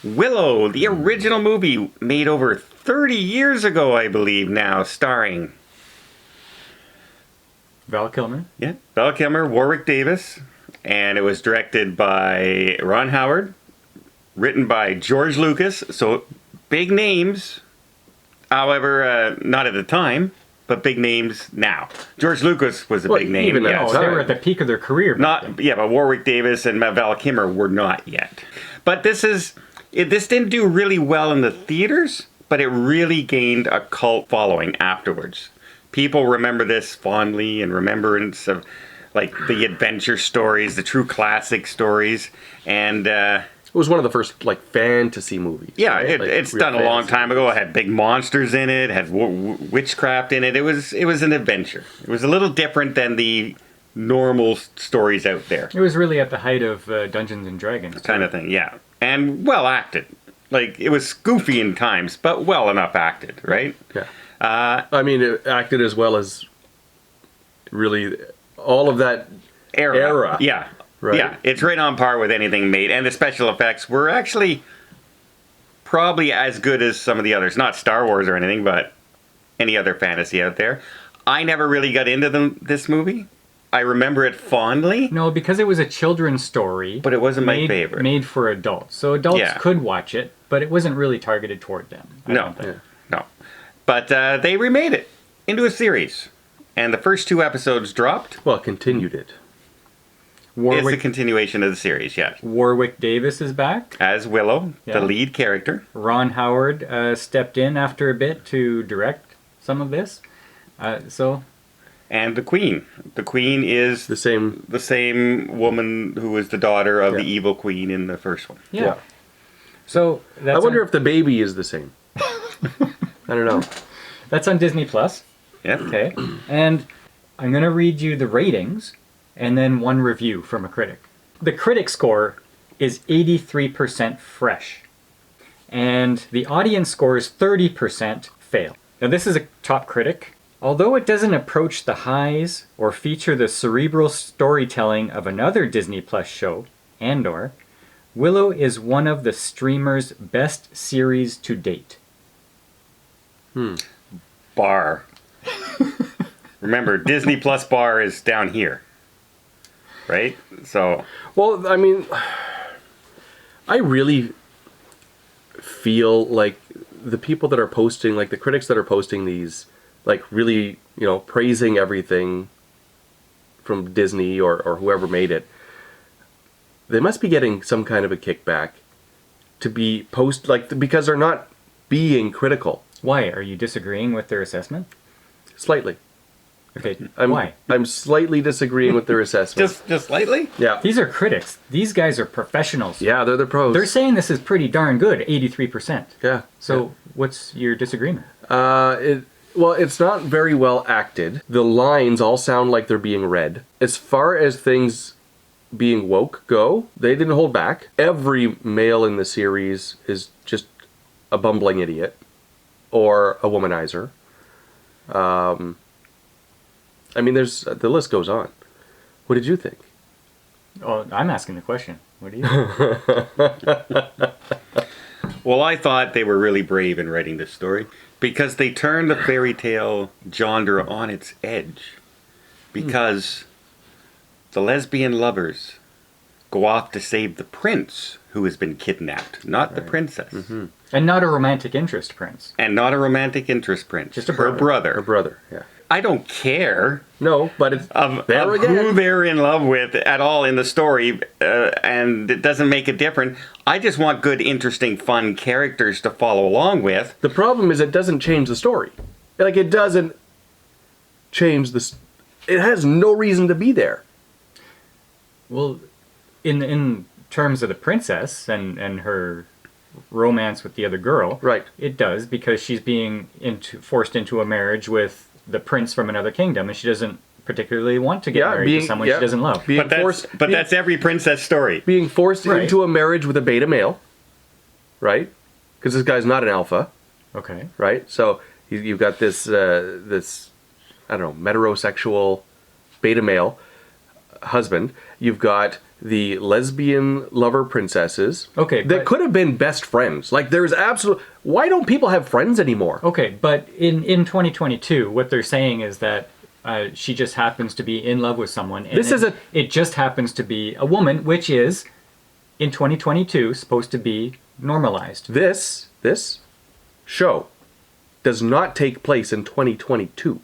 Willow, the original movie made over 30 years ago, I believe now, starring... Val Kilmer. Yeah, Val Kilmer, Warwick Davis, and it was directed by Ron Howard, written by George Lucas, so big names, however, not at the time, but big names now. George Lucas was a big name. Even now, they were at the peak of their career. But Warwick Davis and Val Kilmer were not yet. But this didn't do really well in the theaters, but it really gained a cult following afterwards. People remember this fondly in remembrance of like the adventure stories, the true classic stories, and it was one of the first like fantasy movies. Yeah, right? it's done a long time ago. It had big monsters in it, had witchcraft in it. It was an adventure. It was a little different than the normal stories out there. It was really at the height of Dungeons and Dragons kind of thing, yeah, and well acted. Like it was goofy in times, but well enough acted, right? Yeah. I mean, it acted as well as really all of that era. Yeah. Right? Yeah, it's right on par with anything made. And the special effects were actually probably as good as some of the others. Not Star Wars or anything, but any other fantasy out there. I never really got into this movie. I remember it fondly. No, because it was a children's story. But it wasn't my favorite. Made for adults. So adults could watch it, but it wasn't really targeted toward them. No. But they remade it into a series. And the first 2 episodes dropped. Well, continued it. It's a continuation of the series, yes. Warwick Davis is back. As Willow, the lead character. Ron Howard stepped in after a bit to direct some of this. And the Queen. The Queen is the same woman who was the daughter of the evil queen in the first one. Yeah. So I wonder if the baby is the same. I don't know. That's on Disney Plus. Yeah. Okay. And I'm going to read you the ratings and then one review from a critic. The critic score is 83% fresh. And the audience score is 30% fail. Now this is a top critic. Although it doesn't approach the highs or feature the cerebral storytelling of another Disney Plus show, Andor, Willow is one of the streamer's best series to date. Bar. Remember, Disney Plus bar is down here. Right? So. Well, I mean, I really feel like the people that are posting, like the critics that are posting these, like really, praising everything from Disney or whoever made it, they must be getting some kind of a kickback to be because they're not being critical. Why? Are you disagreeing with their assessment? Slightly. Okay, why? I'm slightly disagreeing with their assessment. Just slightly? Yeah. These are critics. These guys are professionals. Yeah, they're the pros. They're saying this is pretty darn good, 83%. Yeah. So what's your disagreement? Well, it's not very well acted. The lines all sound like they're being read. As far as things being woke go, they didn't hold back. Every male in the series is just a bumbling idiot or a womanizer. I mean, the list goes on. What did you think? Oh, I'm asking the question. What do you think? Well, I thought they were really brave in writing this story because they turned the fairy tale genre on its edge. Because the lesbian lovers go off to save the prince who has been kidnapped, not the princess. Mm-hmm. And not a romantic interest prince. And not a romantic interest prince. Just her brother. Her brother, yeah. I don't care. No, but it's of who they're in love with at all in the story, and it doesn't make it different. I just want good, interesting, fun characters to follow along with. The problem is it doesn't change the story. Like, it doesn't change it has no reason to be there. Well, in terms of the princess and her romance with the other girl, right? It does, because she's being forced into a marriage with the prince from another kingdom, and she doesn't particularly want to get married to someone she doesn't love. But that's every princess story. Being forced into a marriage with a beta male, right? Because this guy's not an alpha. Okay. Right? So you've got this, I don't know, heterosexual beta male husband. You've got the lesbian lover princesses. Okay, that but- could have been best friends. Like, there's absolute. Why don't people have friends anymore? Okay, but in 2022, what they're saying is that she just happens to be in love with someone. And it just happens to be a woman, which is, in 2022, supposed to be normalized. This show does not take place in 2022.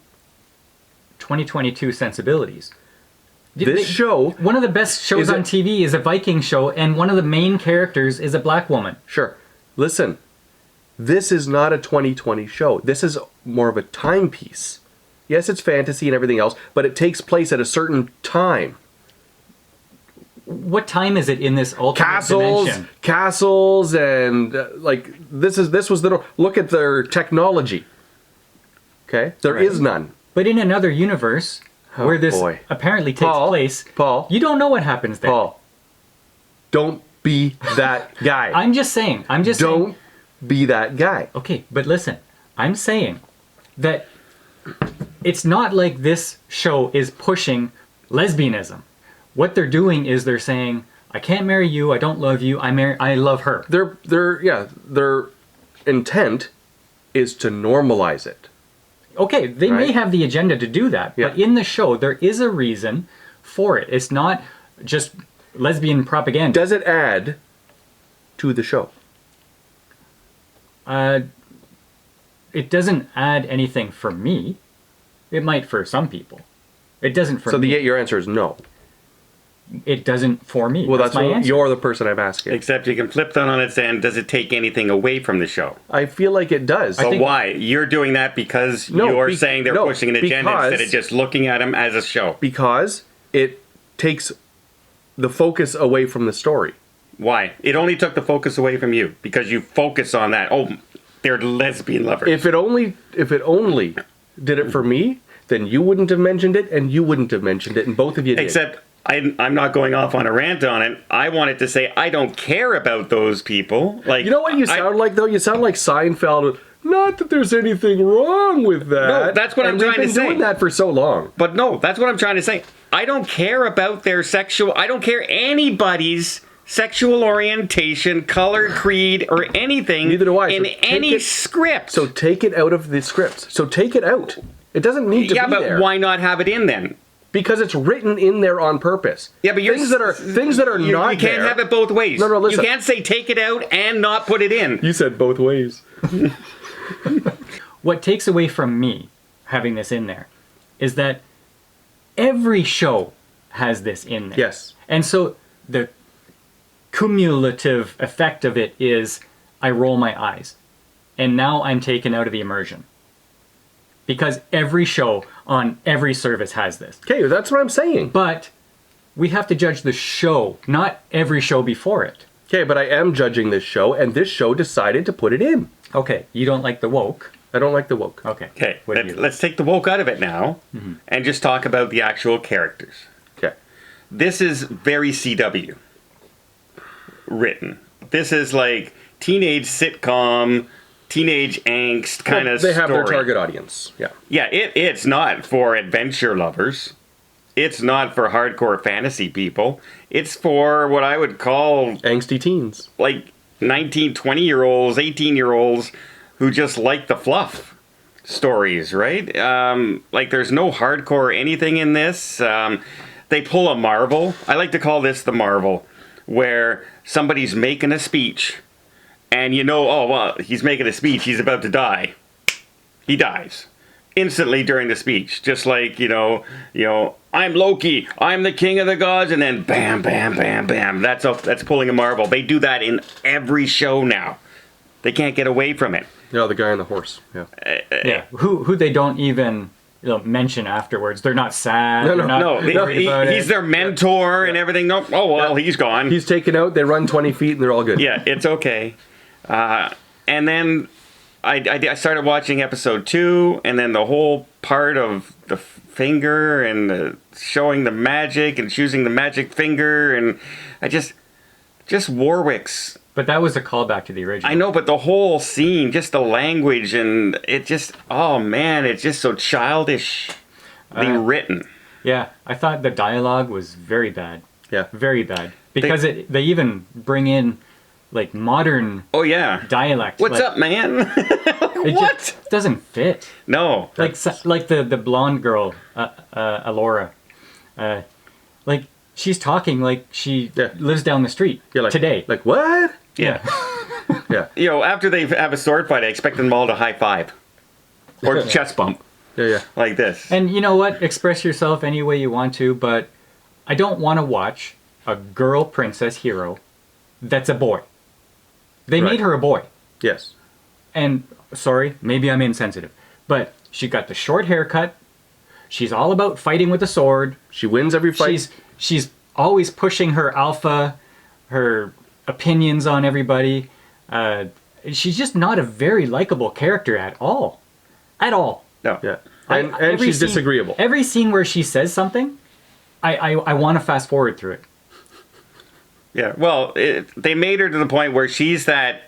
2022 sensibilities. This show... One of the best shows on TV is a Viking show, and one of the main characters is a black woman. Sure. Listen, this is not a 2020 show. This is more of a timepiece. Yes, it's fantasy and everything else, but it takes place at a certain time. What time is it in this alternate dimension? Castles, and like this was the look at their technology. Okay, there is none. But in another universe where this apparently takes place, Paul, you don't know what happens there. Paul, don't be that guy. I'm just saying. Don't be that guy. Okay, but listen, I'm saying that it's not like this show is pushing lesbianism. What they're doing is they're saying, I can't marry you, I don't love you, I love her. Their intent is to normalize it. Okay, they may have the agenda to do that, but in the show there is a reason for it. It's not just lesbian propaganda. Does it add to the show? It doesn't add anything for me. It might for some people. It doesn't for me. So your answer is no. It doesn't for me. Well, that's my answer. You're the person I'm asking. Except you can flip that on its end. Does it take anything away from the show? I feel like it does. But why? You're doing that because you're saying they're pushing an agenda instead of just looking at them as a show. Because it takes the focus away from the story. Why? It only took the focus away from you because you focus on that. Oh, they're lesbian lovers. If it only did it for me, then you wouldn't have mentioned it, and you wouldn't have mentioned it, and both of you did. Except I'm not going off on a rant on it. I wanted to say I don't care about those people. Like, you know what you sound like though? You sound like Seinfeld. Not that there's anything wrong with that. No, that's what I'm trying to say. We've been doing that for so long. But no, that's what I'm trying to say. I don't care about their sexual. I don't care anybody's sexual orientation, color, creed, or anything. Neither do I. In any script. So take it out of the script. So take it out. It doesn't need to be there. Yeah, but why not have it in then? Because it's written in there on purpose. Yeah, but things that are not you can't there. have it both ways. No, listen. You can't say take it out and not put it in. You said both ways. What takes away from me having this in there is that every show has this in there. Yes. And so the cumulative effect of it is I roll my eyes. And now I'm taken out of the immersion. Because every show on every service has this. Okay, that's what I'm saying. But we have to judge the show, not every show before it. Okay, but I am judging this show, and this show decided to put it in. Okay, you don't like the woke. I don't like the woke. Okay. Okay, let's take the woke out of it now and just talk about the actual characters. Okay. This is very CW written. This is like teenage sitcom, teenage angst kind of story. They have their target audience. Yeah. Yeah, it's not for adventure lovers. It's not for hardcore fantasy people. It's for what I would call angsty teens. Like 19, 20-year-olds, 18-year-olds who just like the fluff stories, right? Like there's no hardcore anything in this. They pull a Marvel. I like to call this the Marvel, where somebody's making a speech and oh, well, he's making a speech, he's about to die. He dies instantly during the speech, just like, I'm Loki, I'm the king of the gods, and then bam, bam, bam, bam. That's pulling a Marvel. They do that in every show now. They can't get away from it. Yeah, the guy on the horse. Yeah. Yeah. Who they don't even mention afterwards. They're not sad. He's their mentor and everything. No, oh well, he's gone. He's taken out. They run 20 feet and they're all good. Yeah, it's okay. And then I started watching episode 2, and then the whole part of the finger and showing the magic and choosing the magic finger, and I just Warwick's. But that was a callback to the original. I know, but the whole scene, just the language, and it just, oh man, it's just so childishly written. Yeah, I thought the dialogue was very bad. Yeah. Very bad. Because they even bring in, like, modern Oh yeah. dialect. What's like, up, man? It What? just doesn't fit. No. Like the blonde girl, Alora. Like, she's talking like she Yeah. lives down the street today. Like, what? Yeah. Yeah. You know, after they have a sword fight, I expect them all to high five or chest bump Yeah. like this. And you know what? Express yourself any way you want to, but I don't want to watch a girl princess hero that's a boy. They Right. made her a boy. Yes. And, sorry, maybe I'm insensitive, but she got the short haircut. She's all about fighting with a sword. She wins every fight. She's always pushing her alpha, her opinions on everybody. She's just not a very likable character at all. At all. No. Yeah. And she's disagreeable. Every scene where she says something, I want to fast forward through it. Yeah. Well, they made her to the point where she's that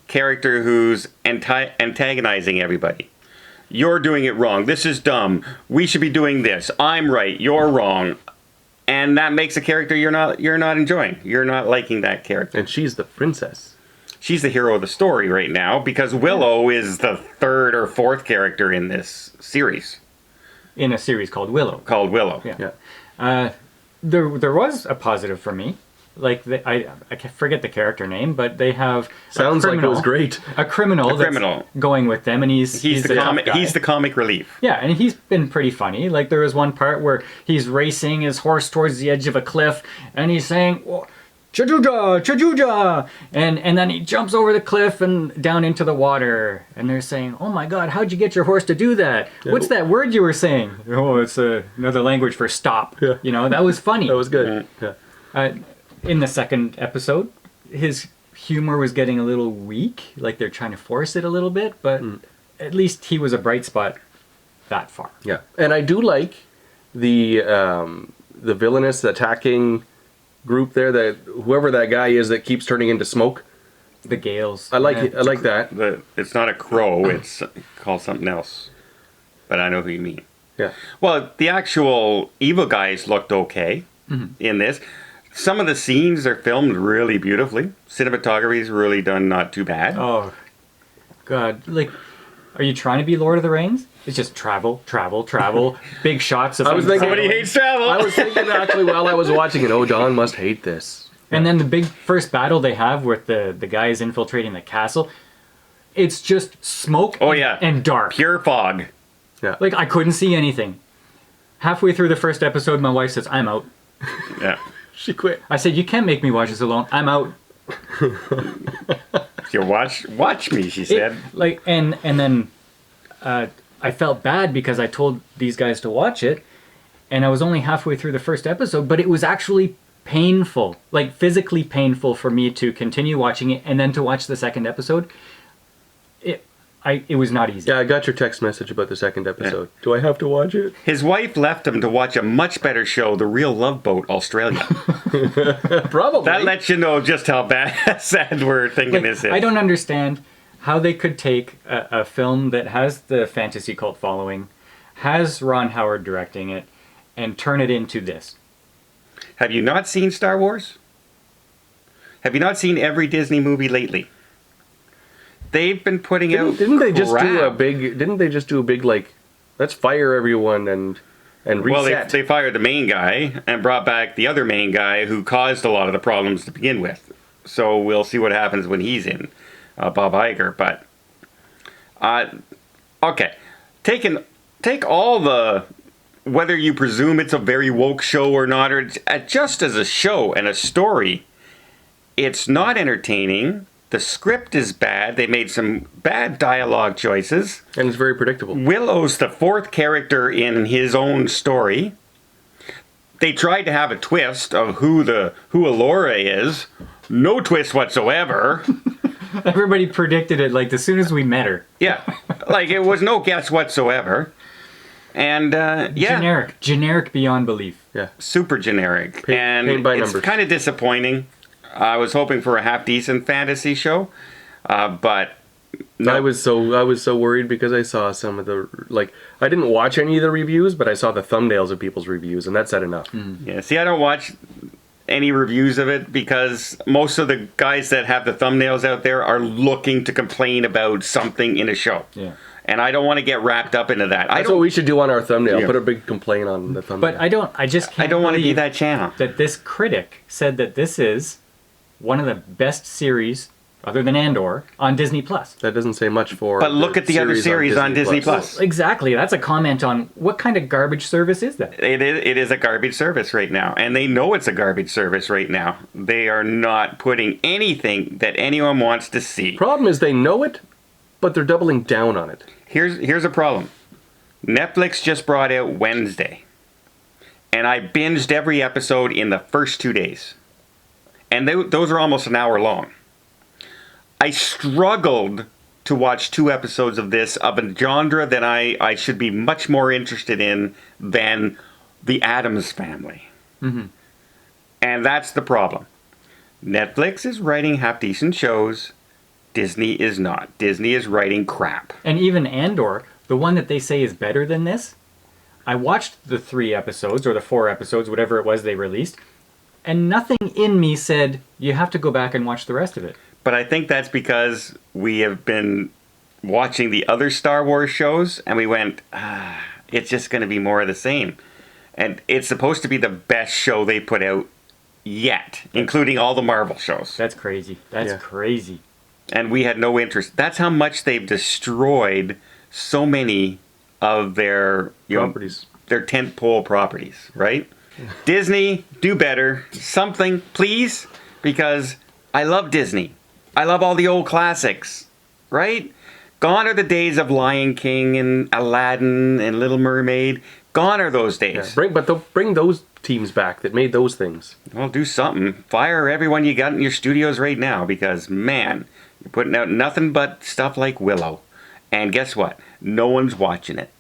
character who's antagonizing everybody. You're doing it wrong. This is dumb. We should be doing this. I'm right. You're wrong. And that makes a character you're not enjoying. You're not liking that character. And she's the princess. She's the hero of the story right now because Willow is the third or fourth character in this series. In a series called Willow. Called Willow. Yeah. There was a positive for me. Like, I forget the character name, but they have Sounds like it was great. A criminal that's going with them, and he's the tough comic. guy. He's the comic relief. Yeah, and he's been pretty funny. Like, there was one part where he's racing his horse towards the edge of a cliff, and he's saying, "Chajuja, Chajuja," and then he jumps over the cliff and down into the water, and they're saying, "Oh my God, how'd you get your horse to do that? What's that word you were saying?" "Oh, it's another language for stop." Yeah. You know, that was funny. That was good. Yeah. In the second episode, his humor was getting a little weak. Like, they're trying to force it a little bit, but at least he was a bright spot that far. Yeah. And I do like the villainous attacking group there, that whoever that guy is that keeps turning into smoke. The Gales. I like it. I like that. It's not a crow. It's called something else. But I know who you mean. Yeah. Well, the actual evil guys looked okay in this. Some of the scenes are filmed really beautifully. Cinematography's really done not too bad. Oh, God. Like, are you trying to be Lord of the Rings? It's just travel, travel, travel. Big shots of... I was thinking- Somebody hates travel. I was thinking actually while I was watching it, oh, Don must hate this. And then the big first battle they have with the guys infiltrating the castle, it's just smoke and dark. Pure fog. Yeah. Like, I couldn't see anything. Halfway through the first episode, my wife says, "I'm out." Yeah. She quit. I said, "You can't make me watch this alone. I'm out." You watch me, she said. And then I felt bad because I told these guys to watch it, and I was only halfway through the first episode, but it was actually painful, like physically painful for me to continue watching it and then to watch the second episode. It was not easy. Yeah, I got your text message about the second episode. Yeah. Do I have to watch it? His wife left him to watch a much better show, The Real Love Boat, Australia. Probably. That lets you know just how sad we're thinking this is. I don't understand how they could take a film that has the fantasy cult following, has Ron Howard directing it, and turn it into this. Have you not seen Star Wars? Have you not seen every Disney movie lately? They've been putting out. Didn't they just do a big like, let's fire everyone and reset? Well, they fired the main guy and brought back the other main guy who caused a lot of the problems to begin with. So we'll see what happens when he's in, Bob Iger. But okay, take all the, whether you presume it's a very woke show or not, or just as a show and a story, it's not entertaining. The script is bad. They made some bad dialogue choices. And it's very predictable. Willow's the fourth character in his own story. They tried to have a twist of who Alora is. No twist whatsoever. Everybody predicted it like as soon as we met her. Yeah. Like it was no guess whatsoever. And Generic beyond belief. Yeah. Super generic. And by it's numbers. Kind of disappointing. I was hoping for a half-decent fantasy show, but No. I was so worried because I saw some of the, like, I didn't watch any of the reviews, but I saw the thumbnails of people's reviews, and that said enough. Yeah, see, I don't watch any reviews of it because most of the guys that have the thumbnails out there are looking to complain about something in a show. Yeah. And I don't want to get wrapped up into that. That's what we should do on our thumbnail. Yeah. Put a big complaint on the thumbnail. But I just can't I don't want to be believe that channel. that this critic said that this is one of the best series, other than Andor, on Disney Plus. That doesn't say much for. But look at the other series on Disney Plus. Exactly. That's a comment on what kind of garbage service is that? It is a garbage service right now, and they know it's a garbage service right now. They are not putting anything that anyone wants to see. Problem is they know it, but they're doubling down on it. Here's a problem. Netflix just brought out Wednesday, and I binged every episode in the first 2 days, and those are almost an hour long. I struggled to watch 2 episodes of this, of a genre that I should be much more interested in than the Addams Family. Mm-hmm. And that's the problem. Netflix is writing half-decent shows. Disney is not. Disney is writing crap. And even Andor, the one that they say is better than this, I watched the 3 episodes, or the 4 episodes, whatever it was they released, and nothing in me said, you have to go back and watch the rest of it. But I think that's because we have been watching the other Star Wars shows, and we went, it's just going to be more of the same. And it's supposed to be the best show they put out yet, including all the Marvel shows. That's crazy. That's crazy. And we had no interest. That's how much they've destroyed so many of their Properties. Their tentpole properties, right? Disney, do better. Something, please, because I love Disney. I love all the old classics, right? Gone are the days of Lion King and Aladdin and Little Mermaid. Gone are those days. Yeah, bring those teams back that made those things. Well, do something. Fire everyone you got in your studios right now because, man, you're putting out nothing but stuff like Willow. And guess what? No one's watching it.